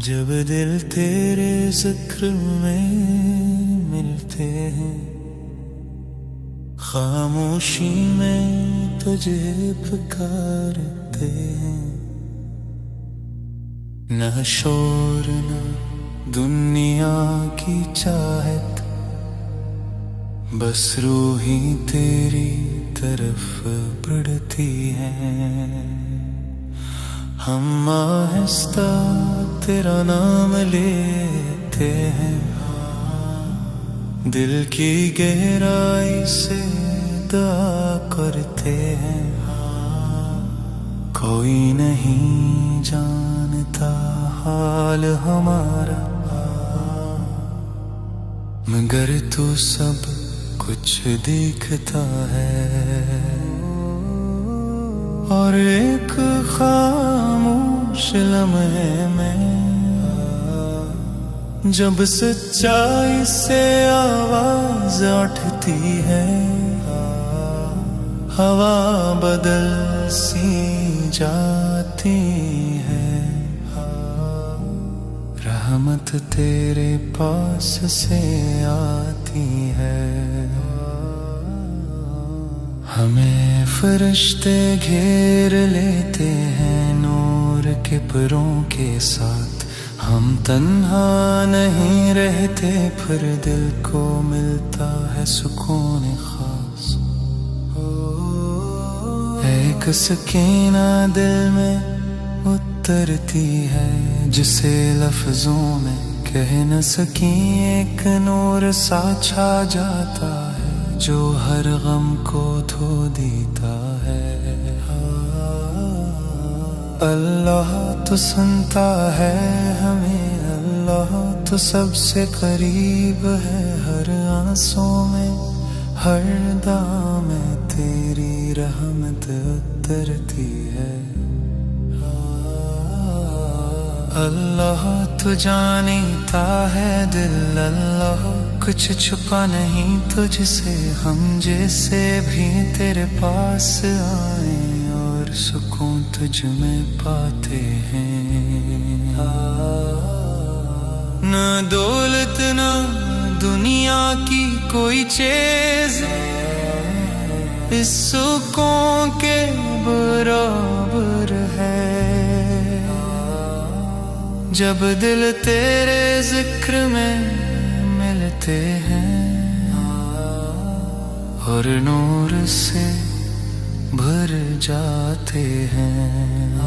जब दिल तेरे जिक्र में मिलते हैं, खामोशी में तुझे पुकारते हैं। न शोर न दुनिया की चाहत, बस रूही तेरी तरफ बढ़ती है। हम आहिस्ता तेरा नाम लेते हैं, दिल की गहराई से दुआ करते हैं। कोई नहीं जानता हाल हमारा, मगर तू सब कुछ देखता है। और एक खामोश लम्हे में जब सच्चाई से आवाज उठती है, हवा बदल सी जाती है। रहमत तेरे पास से आती है। हमें फरिश्ते घेर लेते हैं नूर के परों के साथ। हम तन्हा नहीं रहते, फिर दिल को मिलता है सुकून खास। एक सकीना दिल में उतरती है, जिसे लफ्जों में कह न सकी। एक नूर सा छा जाता है, जो हर गम को धो देता है। अल्लाह तो सुनता है हमें, अल्लाह तो सबसे करीब है। हर आंसू में हर दुआ में तेरी रहमत उतरती है। अल्लाह तो जानता है दिल, अल्लाह कुछ छुपा नहीं तुझसे। हम जैसे भी तेरे पास आए और सुकून तुझ में पाते हैं। न दौलत न दुनिया की कोई चीज इस सुकून के बराबर है। जब दिल तेरे जिक्र में मिलते हैं और नूर से भर जाते हैं।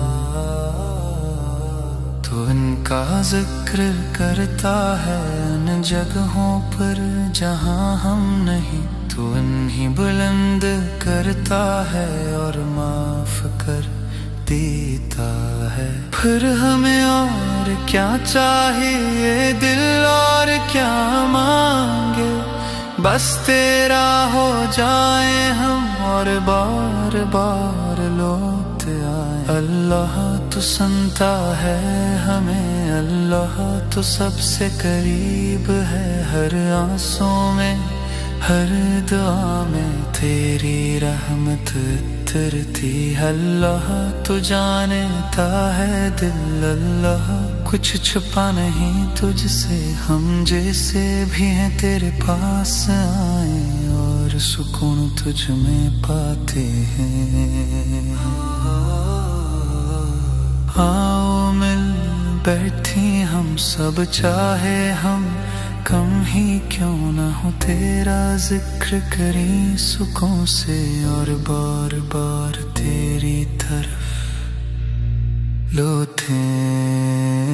तो इनका जिक्र करता है उन जगहों पर जहां हम नहीं। तो इन्हीं बुलंद करता है और माफ कर देता है। फिर हमें और क्या चाहिए दिल, और क्या मांगे। बस तेरा हो जाए हम और बार बार लौट आए। अल्लाह तो सुनता है हमें, अल्लाह तो सबसे करीब है। हर आंसू में हर दुआ में तेरी रहमत उतरती है। अल्लाह तो जानता है दिल, अल्लाह कुछ छुपा नहीं तुझसे। हम जैसे भी हैं तेरे पास आए और सुकून तुझ में पाते हैं। आओ मिल बैठे हम सब, चाहे हम कम ही क्यों ना हो। तेरा जिक्र करें सुकून से और बार बार तेरी तरफ लौटें।